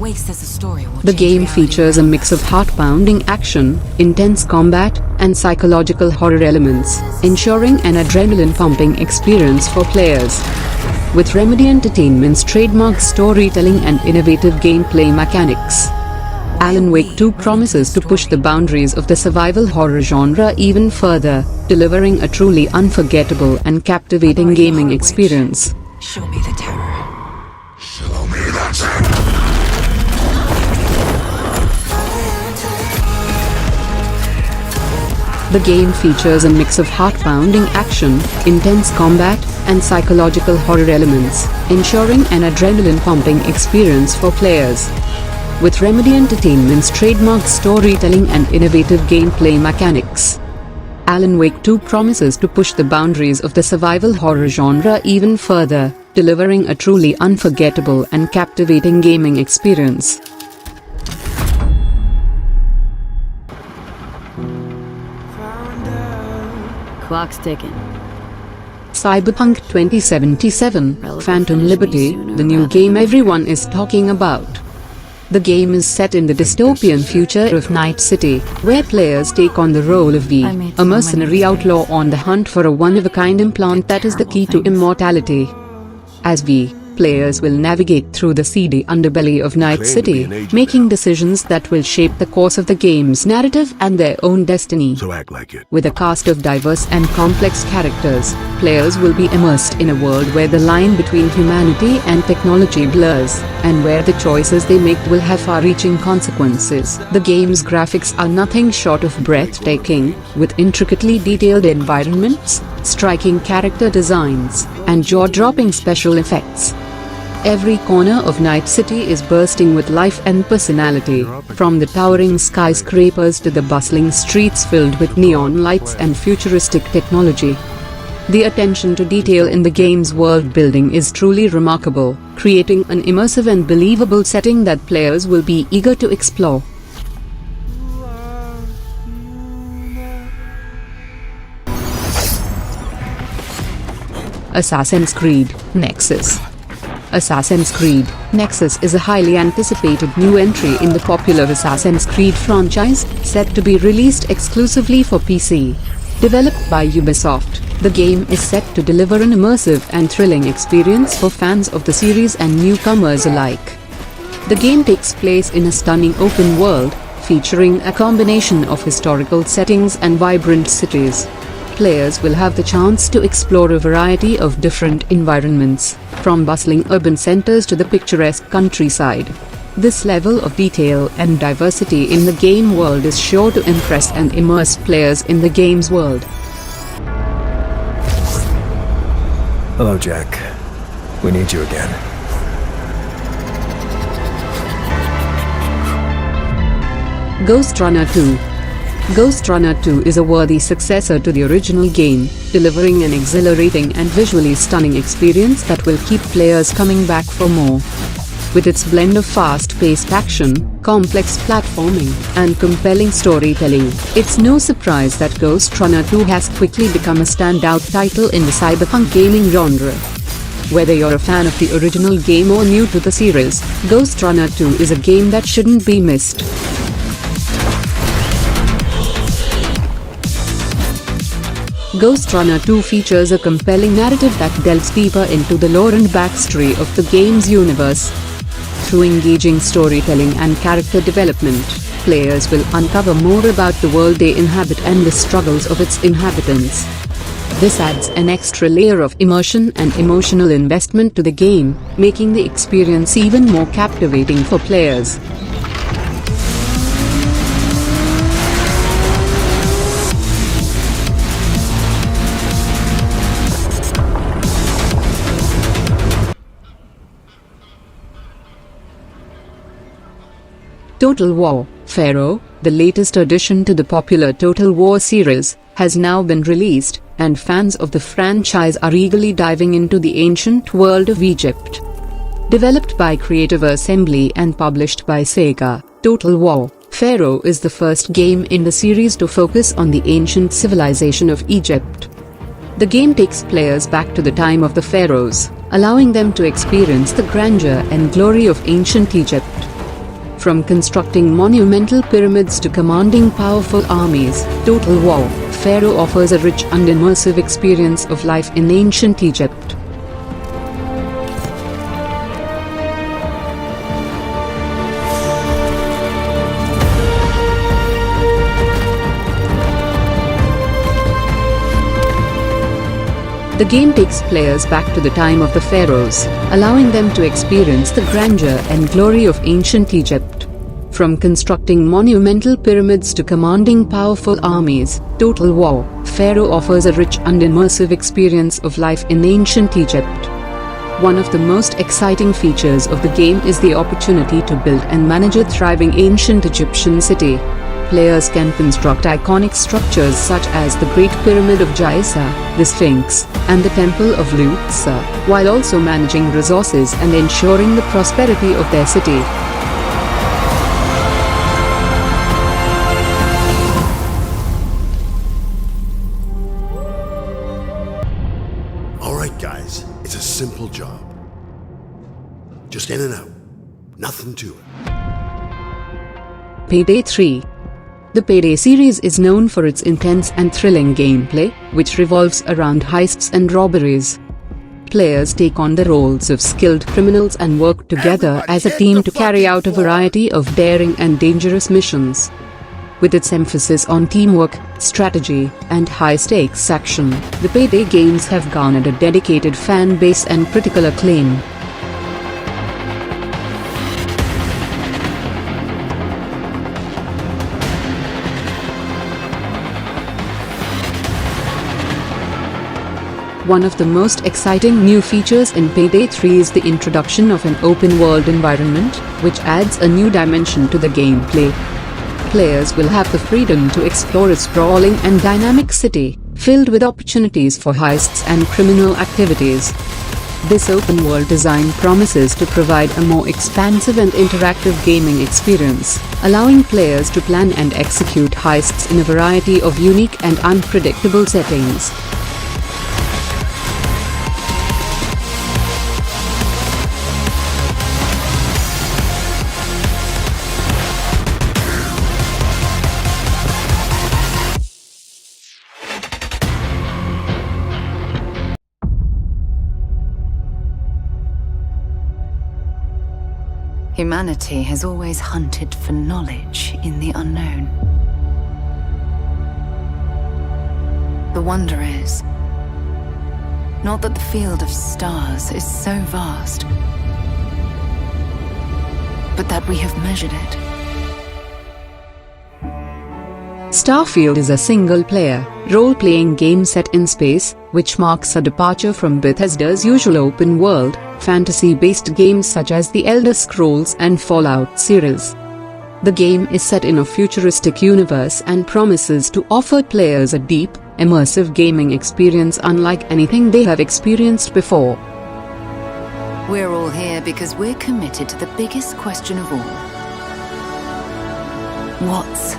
Awake says the story will The change game reality features a around mix of us. heart-pounding action, intense combat, and psychological horror elements, ensuring an adrenaline-pumping experience for players. With Remedy Entertainment's trademark storytelling and innovative gameplay mechanics, Alan Wake 2 promises to push the boundaries of the survival horror genre even further, delivering a truly unforgettable and captivating gaming experience. Show me the terror. Show me the terror. The game features a mix of heart-pounding action, intense combat, and psychological horror elements, ensuring an adrenaline-pumping experience for players. With Remedy Entertainment's trademark storytelling and innovative gameplay mechanics, Alan Wake 2 promises to push the boundaries of the survival horror genre even further, delivering a truly unforgettable and captivating gaming experience. Clock's ticking. Cyberpunk 2077, Phantom Liberty, the new game everyone is talking about. The game is set in the dystopian future of Night City, where players take on the role of V, a mercenary outlaw on the hunt for a one-of-a-kind implant that is the key to immortality. As V, players will navigate through the seedy underbelly of Night City, making decisions that will shape the course of the game's narrative and their own destiny. So act like it. With a cast of diverse and complex characters, players will be immersed in a world where the line between humanity and technology blurs, and where the choices they make will have far-reaching consequences. The game's graphics are nothing short of breathtaking, with intricately detailed environments, striking character designs, and jaw-dropping special effects. Every corner of Night City is bursting with life and personality, from the towering skyscrapers to the bustling streets filled with neon lights and futuristic technology. The attention to detail in the game's world building is truly remarkable, creating an immersive and believable setting that players will be eager to explore. Assassin's Creed Nexus. Assassin's Creed Nexus is a highly anticipated new entry in the popular Assassin's Creed franchise, set to be released exclusively for PC. Developed by Ubisoft, the game is set to deliver an immersive and thrilling experience for fans of the series and newcomers alike. The game takes place in a stunning open world, featuring a combination of historical settings and vibrant cities. Players will have the chance to explore a variety of different environments, from bustling urban centers to the picturesque countryside. This level of detail and diversity in the game world is sure to impress and immerse players in the game's world. Hello, Jack. We need you again. Ghostrunner 2. Ghostrunner 2 is a worthy successor to the original game, delivering an exhilarating and visually stunning experience that will keep players coming back for more. With its blend of fast-paced action, complex platforming, and compelling storytelling, it's no surprise that Ghostrunner 2 has quickly become a standout title in the cyberpunk gaming genre. Whether you're a fan of the original game or new to the series, Ghostrunner 2 is a game that shouldn't be missed. Ghostrunner 2 features a compelling narrative that delves deeper into the lore and backstory of the game's universe. Through engaging storytelling and character development, players will uncover more about the world they inhabit and the struggles of its inhabitants. This adds an extra layer of immersion and emotional investment to the game, making the experience even more captivating for players. Total War Pharaoh, the latest addition to the popular Total War series, has now been released, and fans of the franchise are eagerly diving into the ancient world of Egypt. Developed by Creative Assembly and published by Sega, Total War Pharaoh is the first game in the series to focus on the ancient civilization of Egypt. The game takes players back to the time of the pharaohs, allowing them to experience the grandeur and glory of ancient Egypt. From constructing monumental pyramids to commanding powerful armies, Total War Pharaoh offers a rich and immersive experience of life in ancient Egypt. The game takes players back to the time of the pharaohs, allowing them to experience the grandeur and glory of ancient Egypt. From constructing monumental pyramids to commanding powerful armies, Total War Pharaoh offers a rich and immersive experience of life in ancient Egypt. One of the most exciting features of the game is the opportunity to build and manage a thriving ancient Egyptian city. Players can construct iconic structures such as the Great Pyramid of Giza, the Sphinx, and the Temple of Luxor, while also managing resources and ensuring the prosperity of their city. Alright guys, it's a simple job. Just in and out. Nothing to it. Payday 3. The Payday series is known for its intense and thrilling gameplay, which revolves around heists and robberies. Players take on the roles of skilled criminals and work together as a team to carry out a variety of daring and dangerous missions. With its emphasis on teamwork, strategy, and high-stakes action, the Payday games have garnered a dedicated fan base and critical acclaim. One of the most exciting new features in Payday 3 is the introduction of an open-world environment, which adds a new dimension to the gameplay. Players will have the freedom to explore a sprawling and dynamic city, filled with opportunities for heists and criminal activities. This open-world design promises to provide a more expansive and interactive gaming experience, allowing players to plan and execute heists in a variety of unique and unpredictable settings. Humanity has always hunted for knowledge in the unknown. The wonder is, not that the field of stars is so vast, but that we have measured it. Starfield is a single-player, role-playing game set in space, which marks a departure from Bethesda's usual open-world, fantasy-based games such as the Elder Scrolls and Fallout series. The game is set in a futuristic universe and promises to offer players a deep, immersive gaming experience unlike anything they have experienced before. We're all here because we're committed to the biggest question of all. What's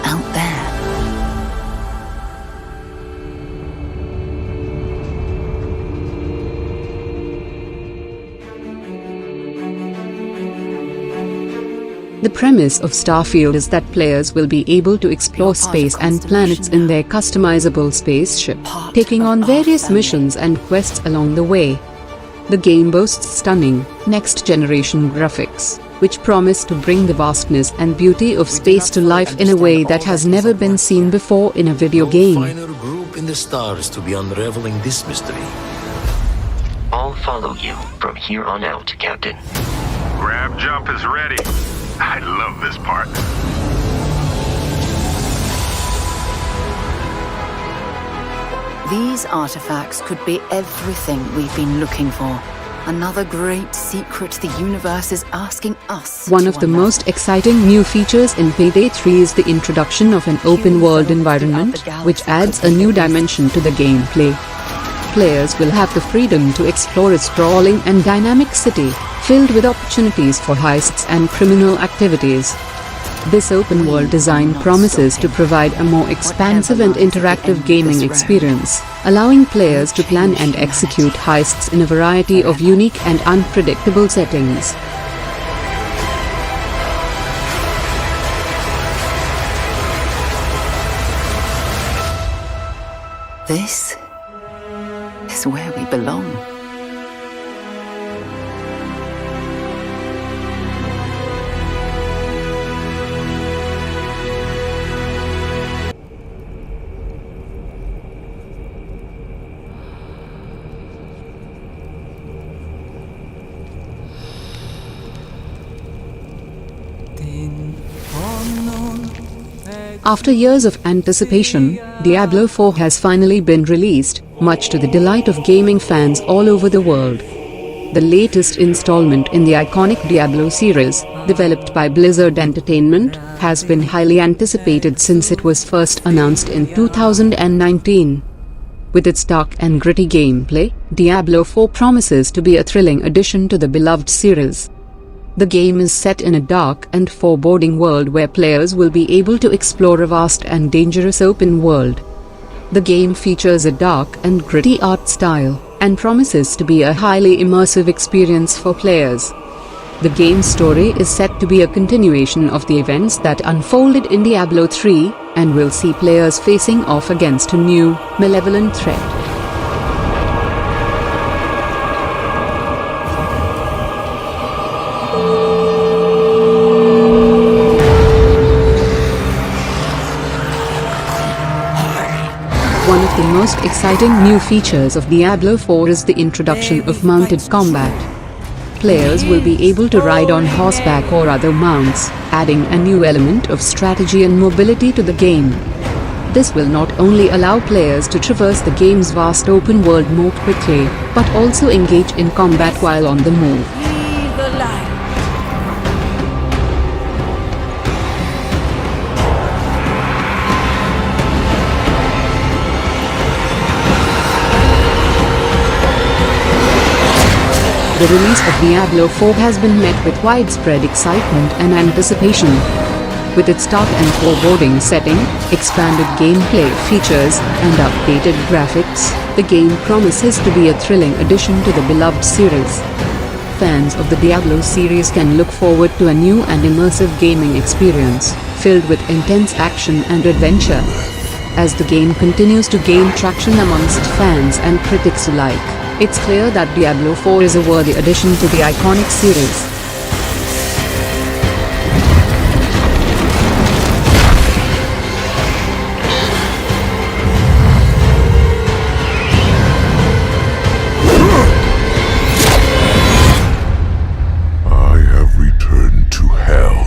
out there? The premise of Starfield is that players will be able to explore space and planets in their customizable spaceship, taking on various missions and quests along the way. The game boasts stunning, next-generation graphics, which promise to bring the vastness and beauty of space to life in a way that has never been seen before in a video game. No finer group in the stars to be unraveling this mystery. I'll follow you from here on out, Captain. Grab jump is ready. I love this part. These artifacts could be everything we've been looking for. Another great secret the universe is asking us. One of the most exciting new features in Payday 3 is the introduction of an open-world environment, which adds a new dimension to the gameplay. Players will have the freedom to explore a sprawling and dynamic city, filled with opportunities for heists and criminal activities. This open-world design promises to provide a more expansive and interactive gaming experience, allowing players to plan and execute heists in a variety of unique and unpredictable settings. This is where we belong. After years of anticipation, Diablo 4 has finally been released, much to the delight of gaming fans all over the world. The latest installment in the iconic Diablo series, developed by Blizzard Entertainment, has been highly anticipated since it was first announced in 2019. With its dark and gritty gameplay, Diablo 4 promises to be a thrilling addition to the beloved series. The game is set in a dark and foreboding world where players will be able to explore a vast and dangerous open world. The game features a dark and gritty art style, and promises to be a highly immersive experience for players. The game's story is set to be a continuation of the events that unfolded in Diablo 3, and will see players facing off against a new, malevolent threat. One of the most exciting new features of Diablo 4 is the introduction of mounted combat. Players will be able to ride on horseback or other mounts, adding a new element of strategy and mobility to the game. This will not only allow players to traverse the game's vast open world more quickly, but also engage in combat while on the move. The release of Diablo 4 has been met with widespread excitement and anticipation. With its dark and foreboding setting, expanded gameplay features, and updated graphics, the game promises to be a thrilling addition to the beloved series. Fans of the Diablo series can look forward to a new and immersive gaming experience, filled with intense action and adventure. As the game continues to gain traction amongst fans and critics alike, it's clear that Diablo 4 is a worthy addition to the iconic series. I have returned to hell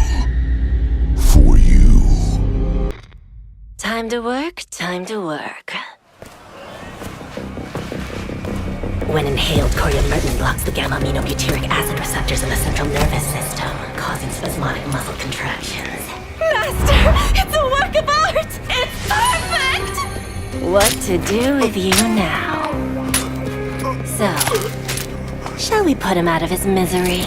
for you. Time to work, time to work. When inhaled, coriamyrtin blocks the gamma-aminobutyric acid receptors in the central nervous system, causing spasmodic muscle contractions. Master, it's a work of art! It's perfect! What to do with you now? So, shall we put him out of his misery?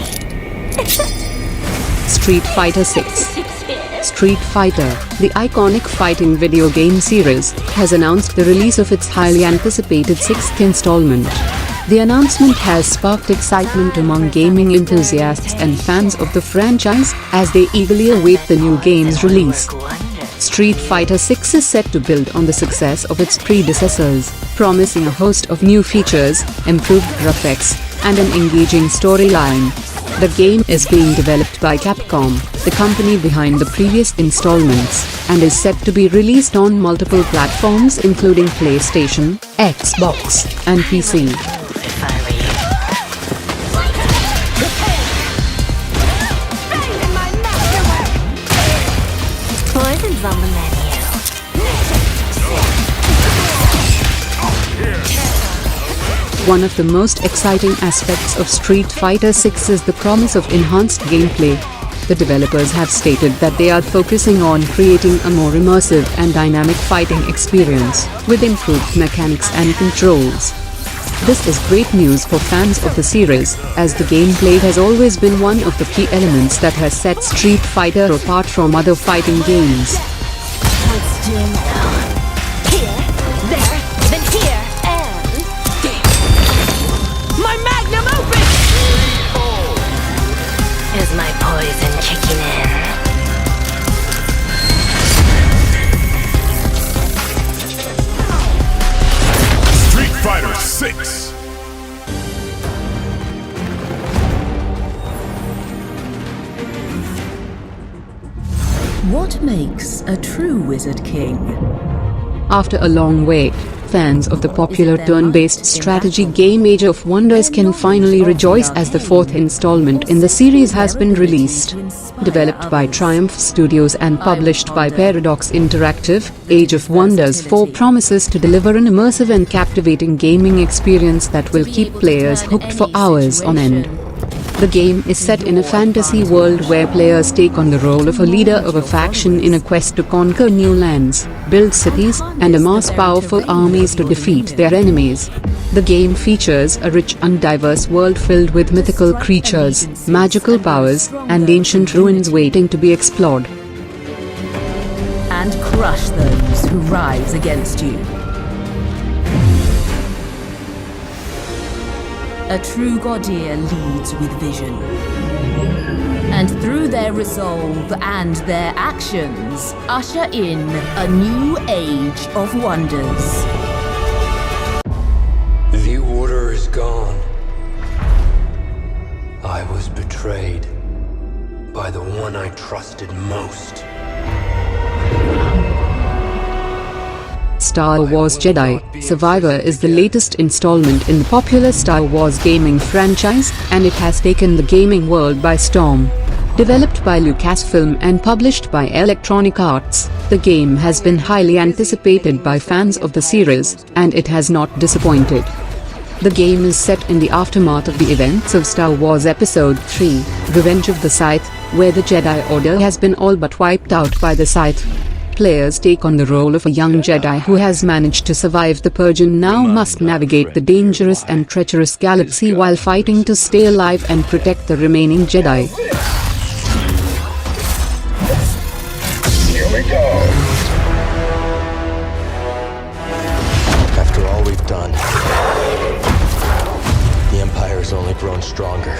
Street Fighter 6. Street Fighter, the iconic fighting video game series, has announced the release of its highly anticipated sixth installment. The announcement has sparked excitement among gaming enthusiasts and fans of the franchise as they eagerly await the new game's release. Street Fighter 6 is set to build on the success of its predecessors, promising a host of new features, improved graphics, and an engaging storyline. The game is being developed by Capcom, the company behind the previous installments, and is set to be released on multiple platforms including PlayStation, Xbox, and PC. Poison's on the menu. One of the most exciting aspects of Street Fighter 6 is the promise of enhanced gameplay. The developers have stated that they are focusing on creating a more immersive and dynamic fighting experience, with improved mechanics and controls. This is great news for fans of the series, as the gameplay has always been one of the key elements that has set Street Fighter apart from other fighting games. Let's do now. Here, there, then here, and... My magnum opus! Is my poison kicking in? 6. What makes a true Wizard King? After a long wait, fans of the popular turn-based strategy game Age of Wonders can finally rejoice as the 4th installment in the series has been released. Developed by Triumph Studios and published by Paradox Interactive, Age of Wonders 4 promises to deliver an immersive and captivating gaming experience that will keep players hooked for hours on end. The game is set in a fantasy world where players take on the role of a leader of a faction in a quest to conquer new lands, build cities, and amass powerful armies to defeat their enemies. The game features a rich and diverse world filled with mythical creatures, magical powers, and ancient ruins waiting to be explored. And crush those who rise against you. A true Gordier leads with vision. And through their resolve and their actions, usher in a new age of wonders. The order is gone. I was betrayed by the one I trusted most. Star Wars Jedi Survivor is the latest installment in the popular Star Wars gaming franchise, and it has taken the gaming world by storm. Developed by Lucasfilm and published by Electronic Arts, the game has been highly anticipated by fans of the series, and it has not disappointed. The game is set in the aftermath of the events of Star Wars Episode 3, Revenge of the Sith, where the Jedi Order has been all but wiped out by the Sith. Players take on the role of a young Jedi who has managed to survive the purge and now must navigate the dangerous and treacherous galaxy while fighting to stay alive and protect the remaining Jedi. Here we go. After all we've done, the Empire has only grown stronger.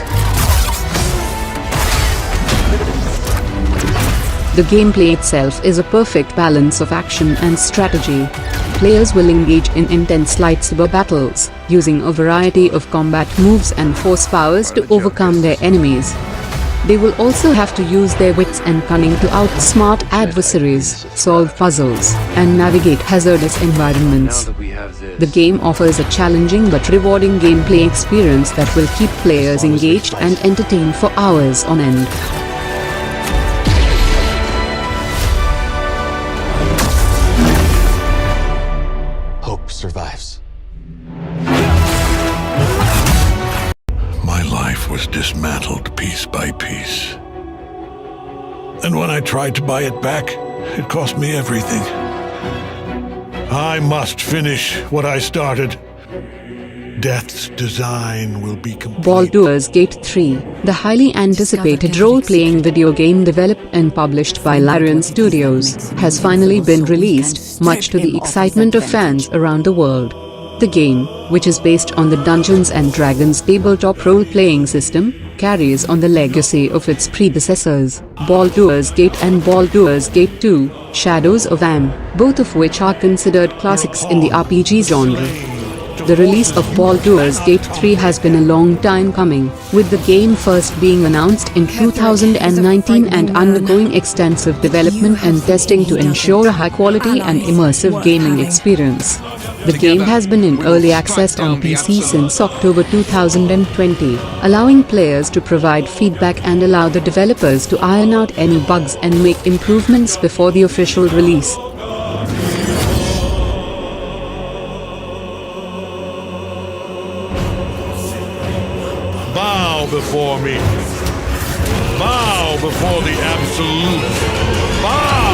The gameplay itself is a perfect balance of action and strategy. Players will engage in intense lightsaber battles, using a variety of combat moves and force powers to overcome their enemies. They will also have to use their wits and cunning to outsmart adversaries, solve puzzles, and navigate hazardous environments. The game offers a challenging but rewarding gameplay experience that will keep players engaged and entertained for hours on end. Survives. My life was dismantled piece by piece. And when I tried to buy it back, it cost me everything. I must finish what I started. Death's design will be complete. Baldur's Gate 3, the highly anticipated role-playing video game developed and published by Larian Studios, has finally been released, much to the excitement of fans around the world. The game, which is based on the Dungeons & Dragons tabletop role-playing system, carries on the legacy of its predecessors, Baldur's Gate and Baldur's Gate 2, Shadows of Am, both of which are considered classics in the RPG genre. The release of Baldur's Gate 3 has been a long time coming, with the game first being announced in 2019 and undergoing extensive development and testing to ensure a high-quality and immersive gaming experience. The game has been in early access on PC since October 2020, allowing players to provide feedback and allow the developers to iron out any bugs and make improvements before the official release. Bow before me. Bow before the absolute. Bow!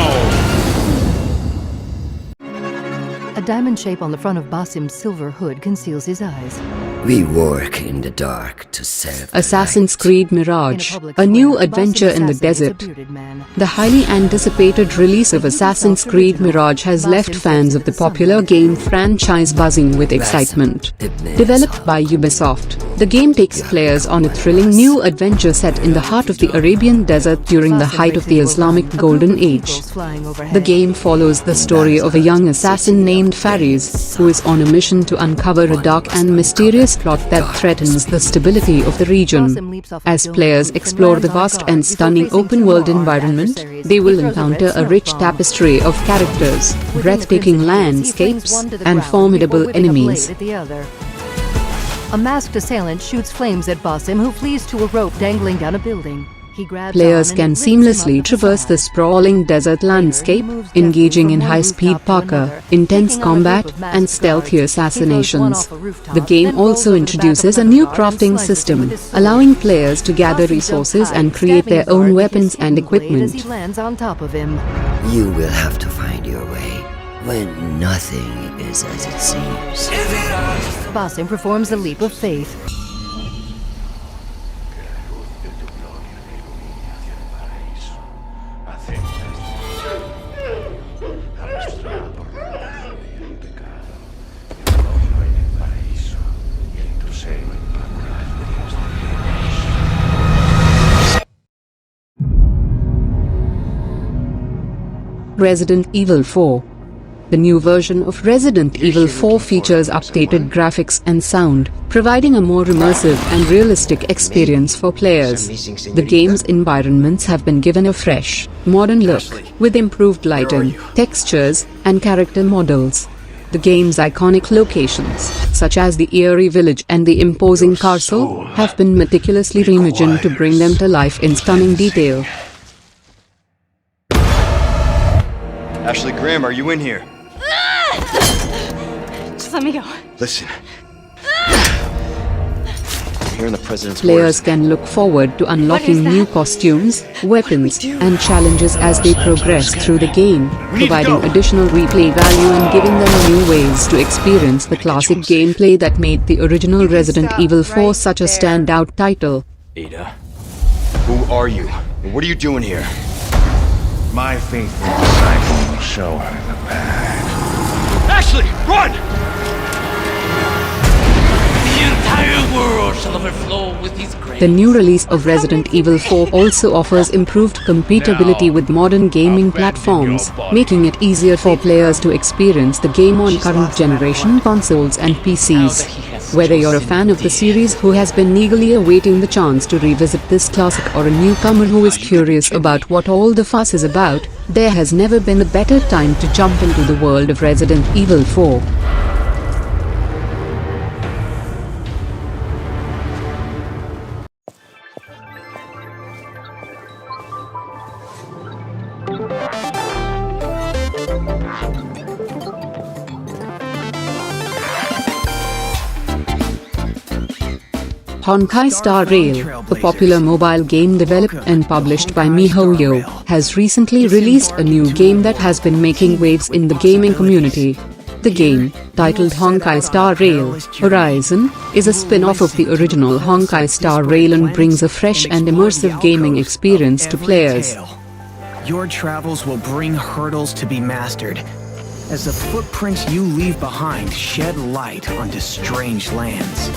A diamond shape on the front of Basim's silver hood conceals his eyes. We work in the dark to serve Assassin's Creed Mirage, a new adventure in the desert. The highly anticipated release of Assassin's Creed Mirage has left fans of the popular game franchise buzzing with excitement. Developed by Ubisoft, The game takes players on a thrilling new adventure set in the heart of the Arabian desert during the height of the Islamic Golden Age. The game follows the story of a young assassin named Faris, who is on a mission to uncover a dark and mysterious plot that threatens the stability of the region. As players explore the vast and stunning open-world environment, they will encounter a rich tapestry of characters, breathtaking landscapes, and formidable enemies. A masked assailant shoots flames at Basim, who flees to a rope dangling down a building. He grabs Players can seamlessly traverse the sprawling desert landscape, engaging in high-speed parkour, intense combat, and stealthy assassinations. The game also introduces a new crafting system, allowing players to gather resources and create their own weapons and equipment. You will have to find your way when nothing is as it seems. Basim performs a leap of faith. Resident Evil 4. The new version of Resident Evil 4 features updated graphics and sound, providing a more immersive and realistic experience for players. The game's environments have been given a fresh, modern look, with improved lighting, textures, and character models. The game's iconic locations, such as the eerie village and the imposing castle, have been meticulously reimagined to bring them to life in stunning detail. Ashley Graham, are you in here? Just let me go. Listen. Here in the president's Players can look forward to unlocking new costumes, weapons, and challenges as they progress through the game, providing additional replay value and giving them new ways to experience the classic gameplay that made the original Resident Evil 4 such a standout title. Ada, who are you? What are you doing here? My faithful disciple will show her the path. Ashley, run! The entire world shall overflow with his grace. The new release of Resident Evil 4 also offers improved compatibility with modern gaming platforms, making it easier for players to experience the game on current generation consoles and PCs. Whether you're a fan of the series who has been eagerly awaiting the chance to revisit this classic or a newcomer who is curious about what all the fuss is about, there has never been a better time to jump into the world of Resident Evil 4. Honkai Star Rail, a popular mobile game developed and published by MiHoYo, has recently released a new game that has been making waves in the gaming community. The game, titled Honkai Star Rail Horizon, is a spin-off of the original Honkai Star Rail and brings a fresh and immersive gaming experience to players. Your travels will bring hurdles to be mastered, as the footprints you leave behind shed light onto strange lands.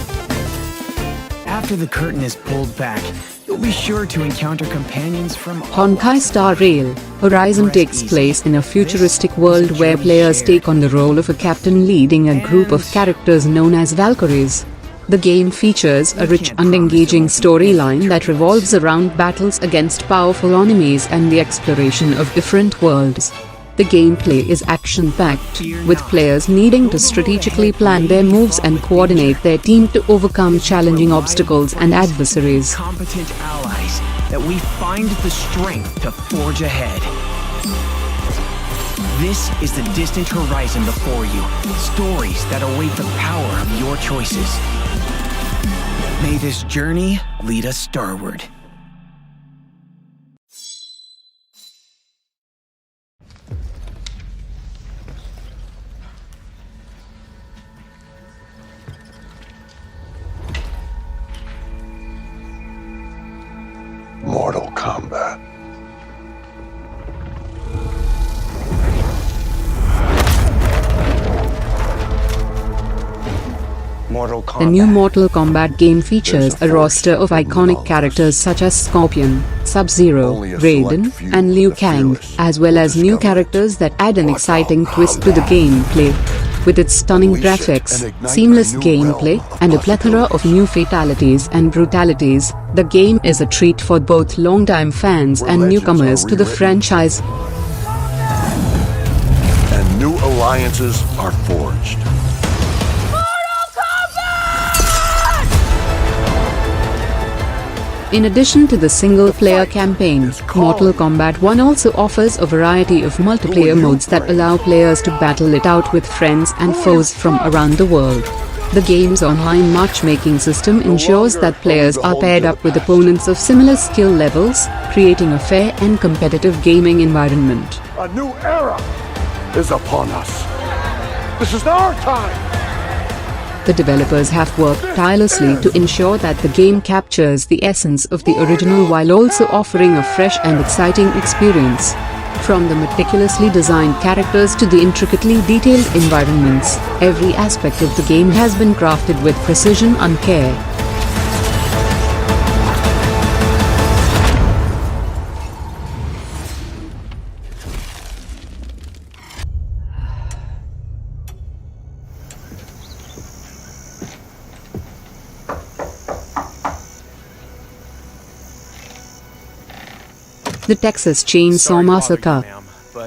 After the curtain is pulled back, you'll be sure to encounter companions from Honkai Star Rail Horizon takes place in a futuristic world where players take on the role of a captain leading a group of characters known as Valkyries. The game features a rich and engaging storyline that revolves around battles against powerful enemies and the exploration of different worlds. The gameplay is action-packed, with players needing to strategically plan their moves and coordinate their team to overcome challenging obstacles and adversaries. Competent allies that we find the strength to forge ahead. This is the distant horizon before you, stories that await the power of your choices. May this journey lead us starward. Mortal Kombat. The new Mortal Kombat game features a roster of iconic characters such as Scorpion, Sub-Zero, Raiden, and Liu Kang, as well as new characters that add an exciting twist to the gameplay. With its stunning graphics, seamless gameplay, and a plethora of new fatalities and brutalities, the game is a treat for both longtime fans and newcomers to the franchise. And new alliances are forged. In addition to the single-player campaign, Mortal Kombat 1 also offers a variety of multiplayer modes that allow players to battle it out with friends and foes from around the world. The game's online matchmaking system ensures that players are paired up with opponents of similar skill levels, creating a fair and competitive gaming environment. A new era is upon us. This is our time. The developers have worked tirelessly to ensure that the game captures the essence of the original while also offering a fresh and exciting experience. From the meticulously designed characters to the intricately detailed environments, every aspect of the game has been crafted with precision and care. The Texas Chainsaw Massacre.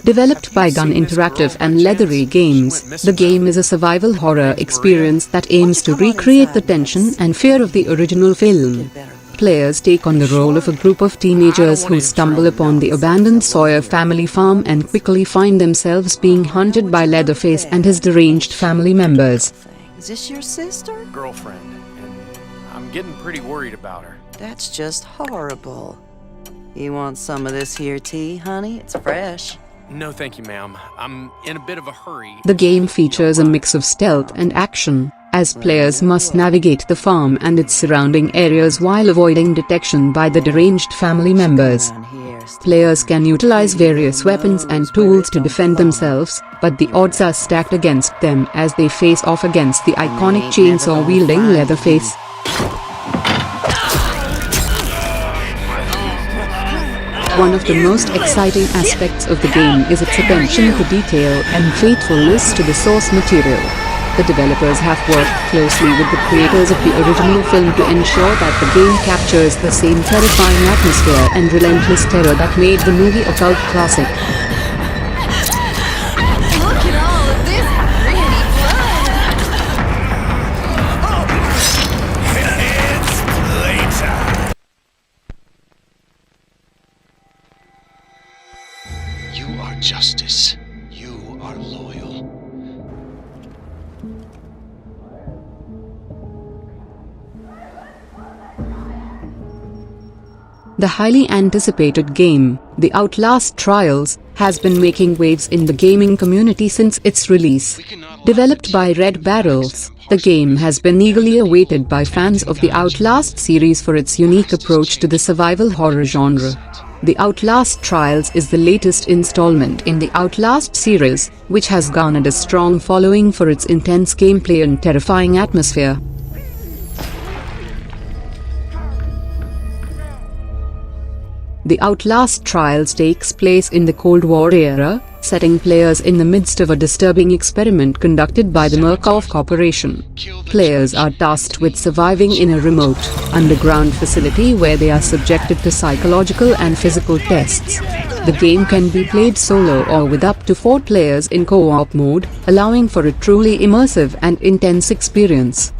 Developed by Gun Interactive and Leathery Games, the game is a survival horror experience that aims to recreate the tension and fear of the original film. Players take on the role of a group of teenagers who stumble upon the abandoned Sawyer family farm and quickly find themselves being hunted by Leatherface and his deranged family members. Is this your sister? Girlfriend, and I'm getting pretty worried about her. That's just horrible. You want some of this here tea, honey? It's fresh. No thank you, ma'am. I'm in a bit of a hurry. The game features a mix of stealth and action, as players must navigate the farm and its surrounding areas while avoiding detection by the deranged family members. Players can utilize various weapons and tools to defend themselves, but the odds are stacked against them as they face off against the iconic chainsaw-wielding Leatherface. One of the most exciting aspects of the game is its attention to detail and faithfulness to the source material. The developers have worked closely with the creators of the original film to ensure that the game captures the same terrifying atmosphere and relentless terror that made the movie a cult classic. Look at all of this pretty You are justice. You are loyal. The highly anticipated game, The Outlast Trials, has been making waves in the gaming community since its release. Developed by Red Barrels, the game has been eagerly awaited by fans of the Outlast series for its unique approach to the survival horror genre. The Outlast Trials is the latest installment in the Outlast series, which has garnered a strong following for its intense gameplay and terrifying atmosphere. The Outlast Trials takes place in the Cold War era, setting players in the midst of a disturbing experiment conducted by the Murkoff Corporation. Players are tasked with surviving in a remote, underground facility where they are subjected to psychological and physical tests. The game can be played solo or with up to 4 players in co-op mode, allowing for a truly immersive and intense experience.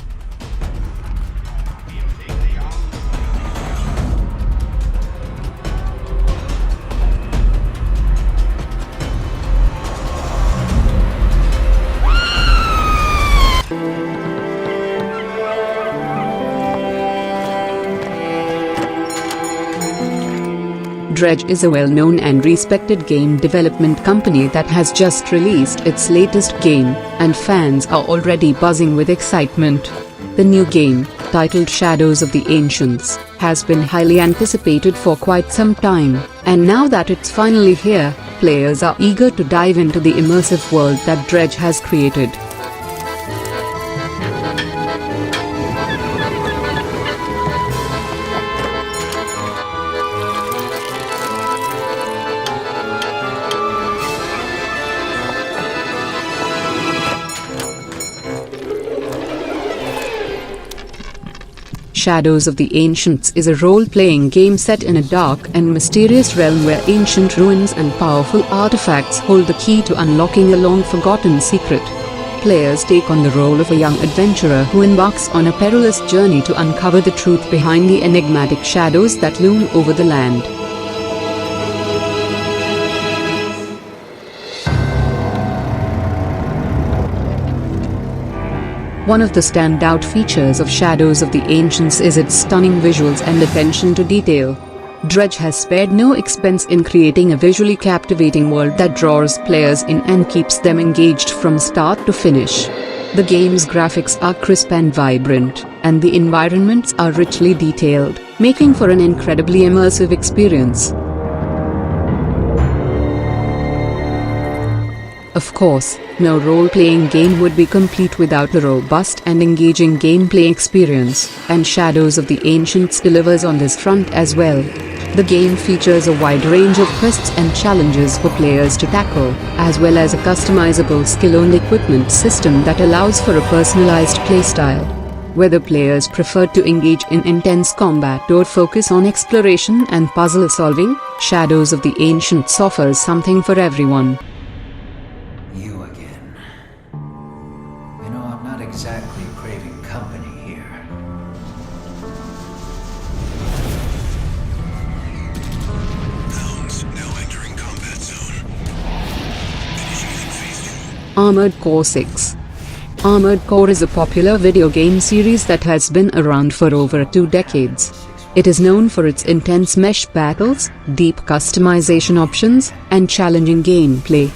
Dredge is a well-known and respected game development company that has just released its latest game, and fans are already buzzing with excitement. The new game, titled Shadows of the Ancients, has been highly anticipated for quite some time, and now that it's finally here, players are eager to dive into the immersive world that Dredge has created. Shadows of the Ancients is a role-playing game set in a dark and mysterious realm where ancient ruins and powerful artifacts hold the key to unlocking a long-forgotten secret. Players take on the role of a young adventurer who embarks on a perilous journey to uncover the truth behind the enigmatic shadows that loom over the land. One of the standout features of Shadows of the Ancients is its stunning visuals and attention to detail. Dredge has spared no expense in creating a visually captivating world that draws players in and keeps them engaged from start to finish. The game's graphics are crisp and vibrant, and the environments are richly detailed, making for an incredibly immersive experience. Of course, no role-playing game would be complete without a robust and engaging gameplay experience, and Shadows of the Ancients delivers on this front as well. The game features a wide range of quests and challenges for players to tackle, as well as a customizable skill and equipment system that allows for a personalized playstyle. Whether players prefer to engage in intense combat or focus on exploration and puzzle solving, Shadows of the Ancients offers something for everyone. You again. You know, I'm not exactly craving company here. Hounds now entering combat zone. Initiating phase 2. Armored Core 6. Armored Core is a popular video game series that has been around for over 2 decades. It is known for its intense mesh battles, deep customization options, and challenging gameplay.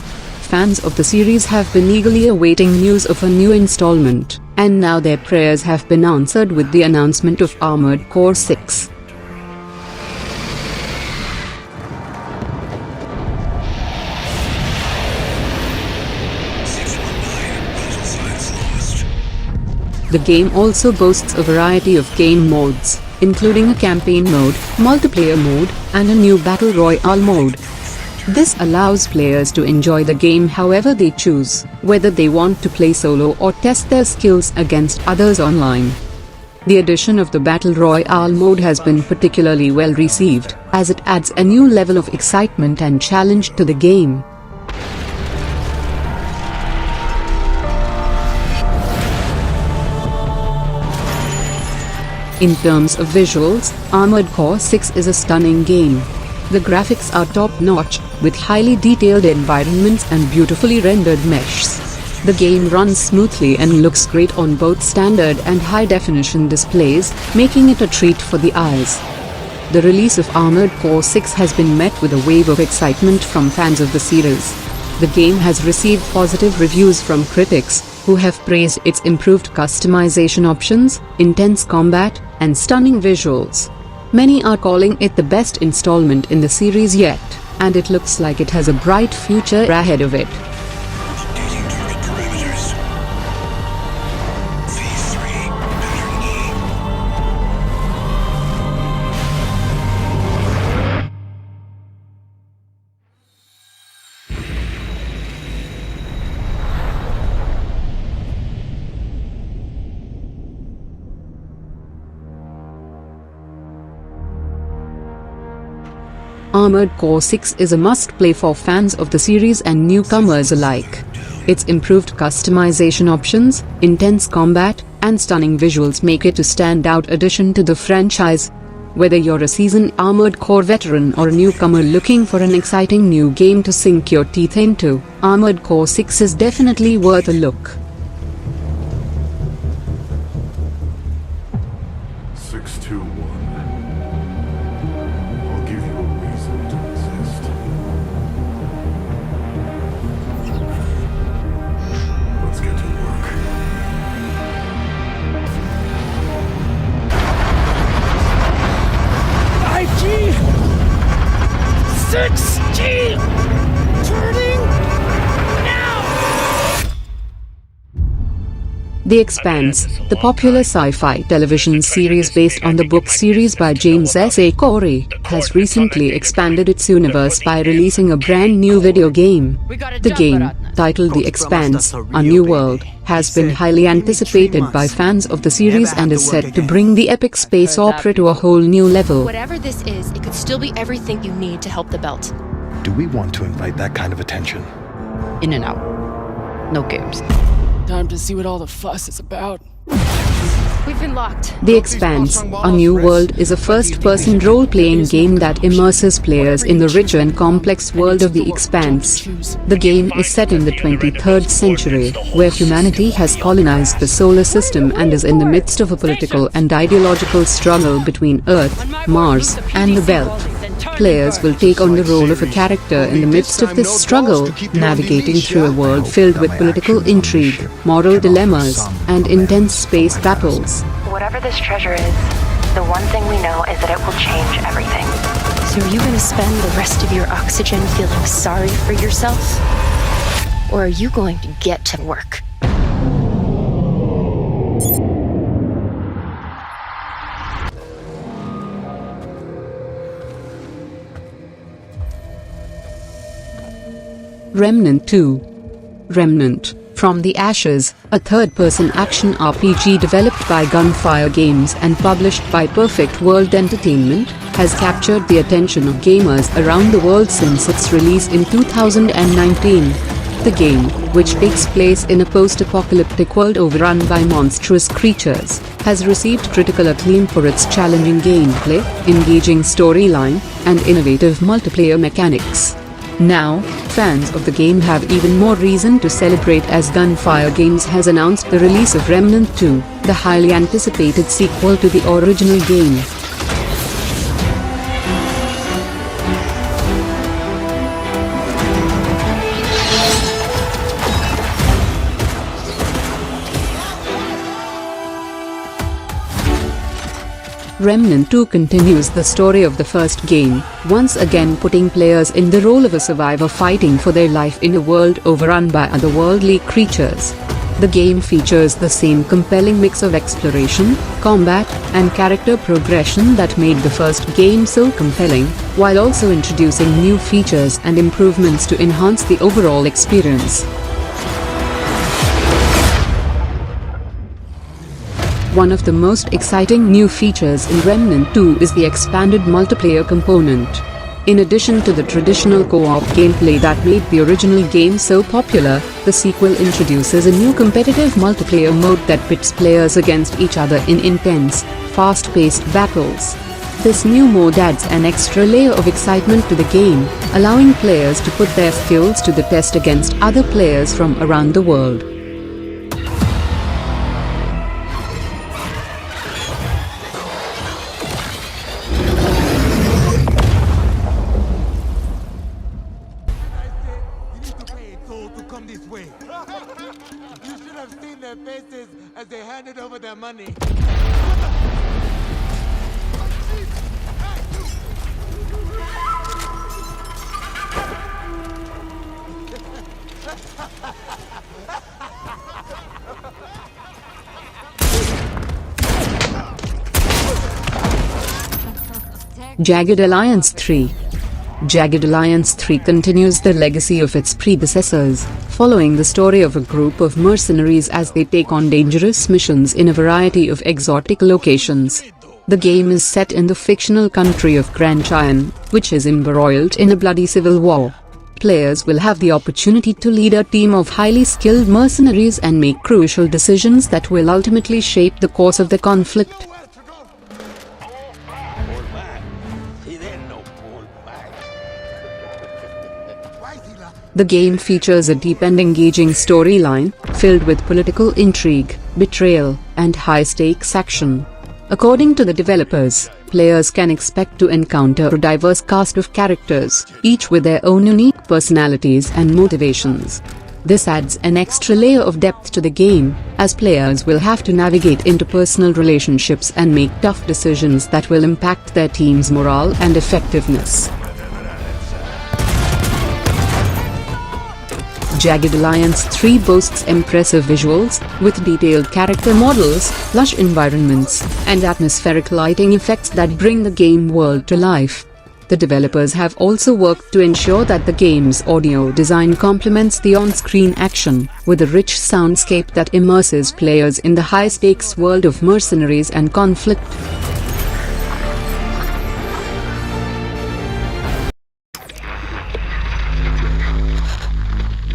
Fans of the series have been eagerly awaiting news of a new installment, and now their prayers have been answered with the announcement of Armored Core 6. The game also boasts a variety of game modes, including a campaign mode, multiplayer mode, and a new Battle Royale mode. This allows players to enjoy the game however they choose, whether they want to play solo or test their skills against others online. The addition of the Battle Royale mode has been particularly well received, as it adds a new level of excitement and challenge to the game. In terms of visuals, Armored Core 6 is a stunning game. The graphics are top-notch, with highly detailed environments and beautifully rendered meshes. The game runs smoothly and looks great on both standard and high-definition displays, making it a treat for the eyes. The release of Armored Core 6 has been met with a wave of excitement from fans of the series. The game has received positive reviews from critics, who have praised its improved customization options, intense combat, and stunning visuals. Many are calling it the best installment in the series yet, and it looks like it has a bright future ahead of it. Updating target parameters. Phase 3, pattern E. Armored Core 6 is a must-play for fans of the series and newcomers alike. Its improved customization options, intense combat, and stunning visuals make it a standout addition to the franchise. Whether you're a seasoned Armored Core veteran or a newcomer looking for an exciting new game to sink your teeth into, Armored Core 6 is definitely worth a look. 621. I'll give you a reason to exist. Let's get to work. 5G! 6G! Turning now! The Expanse, the popular sci-fi television series based on the book series by James S. A. Corey, has recently expanded its universe by releasing a brand new video game. The game, titled The Expanse, A New World, has been highly anticipated by fans of the series and is set to bring the epic space opera to a whole new level. Whatever this is, it could still be everything you need to help the belt. Do we want to invite that kind of attention? In and out. No games. Time to see what all the fuss is about. We've been locked. The Expanse, A New World is a first-person role-playing game that immerses players in the rich and complex world of the Expanse. The game is set in the 23rd century, where humanity has colonized the solar system and is in the midst of a political and ideological struggle between Earth, Mars, and the Belt. Players will take on the role of a character in the midst of this struggle, navigating through a world filled with political intrigue, moral dilemmas, and intense space battles. Whatever this treasure is, the one thing we know is that it will change everything. So are you going to spend the rest of your oxygen feeling sorry for yourself? Or are you going to get to work? Remnant 2. Remnant, From the Ashes, a third-person action RPG developed by Gunfire Games and published by Perfect World Entertainment, has captured the attention of gamers around the world since its release in 2019. The game, which takes place in a post-apocalyptic world overrun by monstrous creatures, has received critical acclaim for its challenging gameplay, engaging storyline, and innovative multiplayer mechanics. Now, fans of the game have even more reason to celebrate as Gunfire Games has announced the release of Remnant 2, the highly anticipated sequel to the original game. Remnant 2 continues the story of the first game, once again putting players in the role of a survivor fighting for their life in a world overrun by otherworldly creatures. The game features the same compelling mix of exploration, combat, and character progression that made the first game so compelling, while also introducing new features and improvements to enhance the overall experience. One of the most exciting new features in Remnant 2 is the expanded multiplayer component. In addition to the traditional co-op gameplay that made the original game so popular, the sequel introduces a new competitive multiplayer mode that pits players against each other in intense, fast-paced battles. This new mode adds an extra layer of excitement to the game, allowing players to put their skills to the test against other players from around the world. As they handed over their money. Jagged Alliance 3. Jagged Alliance 3 continues the legacy of its predecessors, following the story of a group of mercenaries as they take on dangerous missions in a variety of exotic locations. The game is set in the fictional country of Grand Cheyenne, which is embroiled in a bloody civil war. Players will have the opportunity to lead a team of highly skilled mercenaries and make crucial decisions that will ultimately shape the course of the conflict. The game features a deep and engaging storyline, filled with political intrigue, betrayal, and high-stakes action. According to the developers, players can expect to encounter a diverse cast of characters, each with their own unique personalities and motivations. This adds an extra layer of depth to the game, as players will have to navigate interpersonal relationships and make tough decisions that will impact their team's morale and effectiveness. Jagged Alliance 3 boasts impressive visuals, with detailed character models, lush environments, and atmospheric lighting effects that bring the game world to life. The developers have also worked to ensure that the game's audio design complements the on-screen action, with a rich soundscape that immerses players in the high-stakes world of mercenaries and conflict.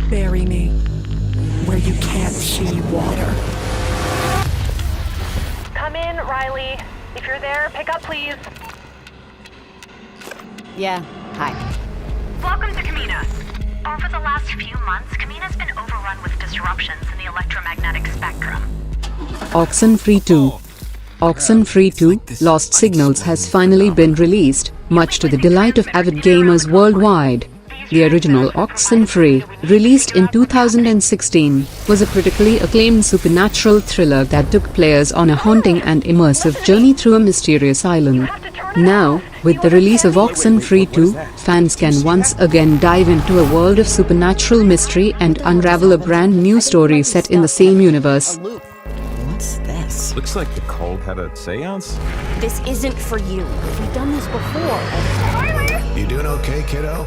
Bury me where you can't see water. Come in, Riley. If you're there, pick up, please. Yeah, hi. Welcome to Kamina. Over the last few months, Kamina's been overrun with disruptions in the electromagnetic spectrum. Oxenfree 2. Oxenfree 2, Lost Signals has finally been released, much to the delight of avid gamers worldwide. The original Oxenfree, released in 2016, was a critically acclaimed supernatural thriller that took players on a haunting and immersive journey through a mysterious island. Now, with the release of Oxenfree 2, fans can once again dive into a world of supernatural mystery and unravel a brand new story set in the same universe. What's this? Looks like the cult had a seance. This isn't for you. We've done this before. You doing okay, kiddo?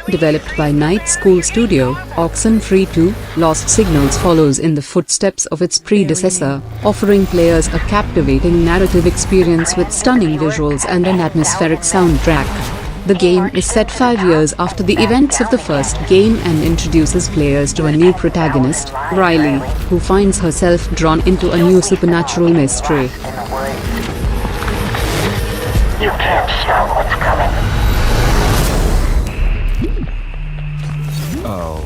Developed by Night School Studio, Oxenfree 2, Lost Signals follows in the footsteps of its predecessor, offering players a captivating narrative experience with stunning visuals and an atmospheric soundtrack. The game is set 5 years after the events of the first game and introduces players to a new protagonist, Riley, who finds herself drawn into a new supernatural mystery. You can't stop what's coming. Oh,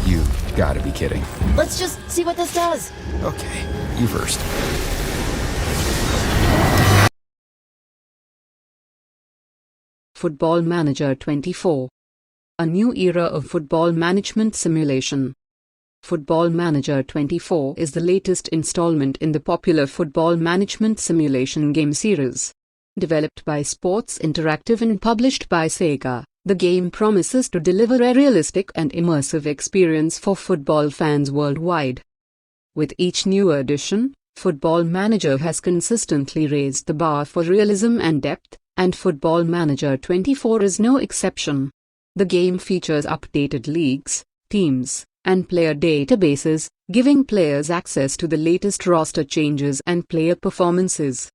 you gotta be kidding. Let's just see what this does. Okay, you first. Football Manager 24. A new era of football management simulation. Football Manager 24 is the latest installment in the popular football management simulation game series. Developed by Sports Interactive and published by Sega, the game promises to deliver a realistic and immersive experience for football fans worldwide. With each new edition, Football Manager has consistently raised the bar for realism and depth, and Football Manager 24 is no exception. The game features updated leagues, teams, and player databases, giving players access to the latest roster changes and player performances.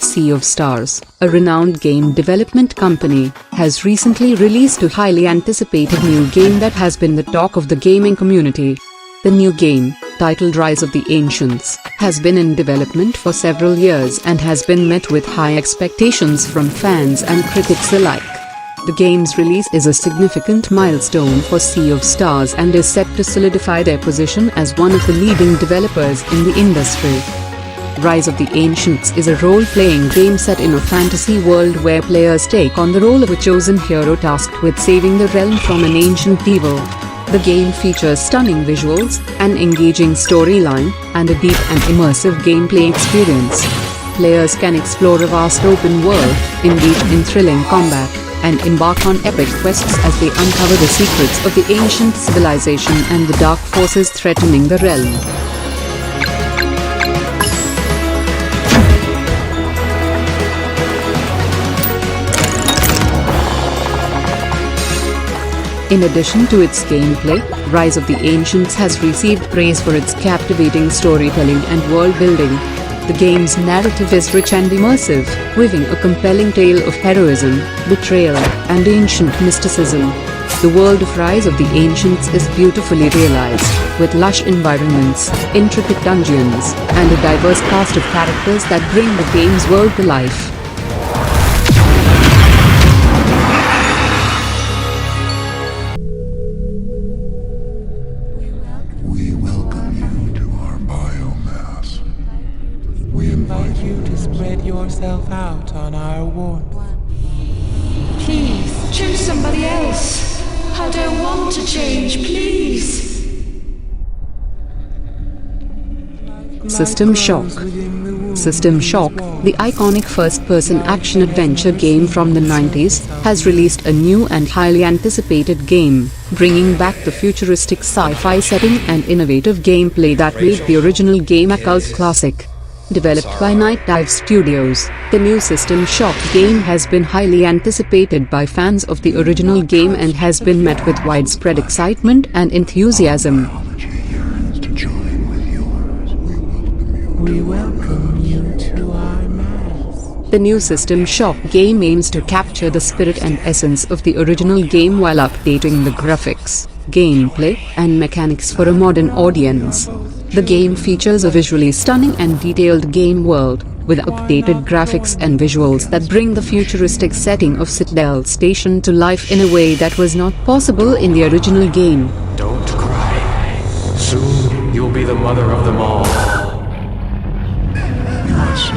Sea of Stars, a renowned game development company, has recently released a highly anticipated new game that has been the talk of the gaming community. The new game, titled Rise of the Ancients, has been in development for several years and has been met with high expectations from fans and critics alike. The game's release is a significant milestone for Sea of Stars and is set to solidify their position as one of the leading developers in the industry. Rise of the Ancients is a role-playing game set in a fantasy world where players take on the role of a chosen hero tasked with saving the realm from an ancient evil. The game features stunning visuals, an engaging storyline, and a deep and immersive gameplay experience. Players can explore a vast open world, engage in thrilling combat, and embark on epic quests as they uncover the secrets of the ancient civilization and the dark forces threatening the realm. In addition to its gameplay, Rise of the Ancients has received praise for its captivating storytelling and world-building. The game's narrative is rich and immersive, weaving a compelling tale of heroism, betrayal, and ancient mysticism. The world of Rise of the Ancients is beautifully realized, with lush environments, intricate dungeons, and a diverse cast of characters that bring the game's world to life. We welcome you to our biomass. We invite you to yourself out on our warmth. Please, choose somebody else. I don't want to change, please. System Shock. System Shock, the iconic first-person action-adventure game from the 90s, has released a new and highly anticipated game, bringing back the futuristic sci-fi setting and innovative gameplay that made the original game a cult classic. Developed by Night Dive Studios, the new System Shock game has been highly anticipated by fans of the original game and has been met with widespread excitement and enthusiasm. We welcome you to our mass. The new System Shock game aims to capture the spirit and essence of the original game while updating the graphics, gameplay, and mechanics for a modern audience. The game features a visually stunning and detailed game world, with updated graphics and visuals that bring the futuristic setting of Citadel Station to life in a way that was not possible in the original game. Don't cry. Soon you'll be the mother of them all. You must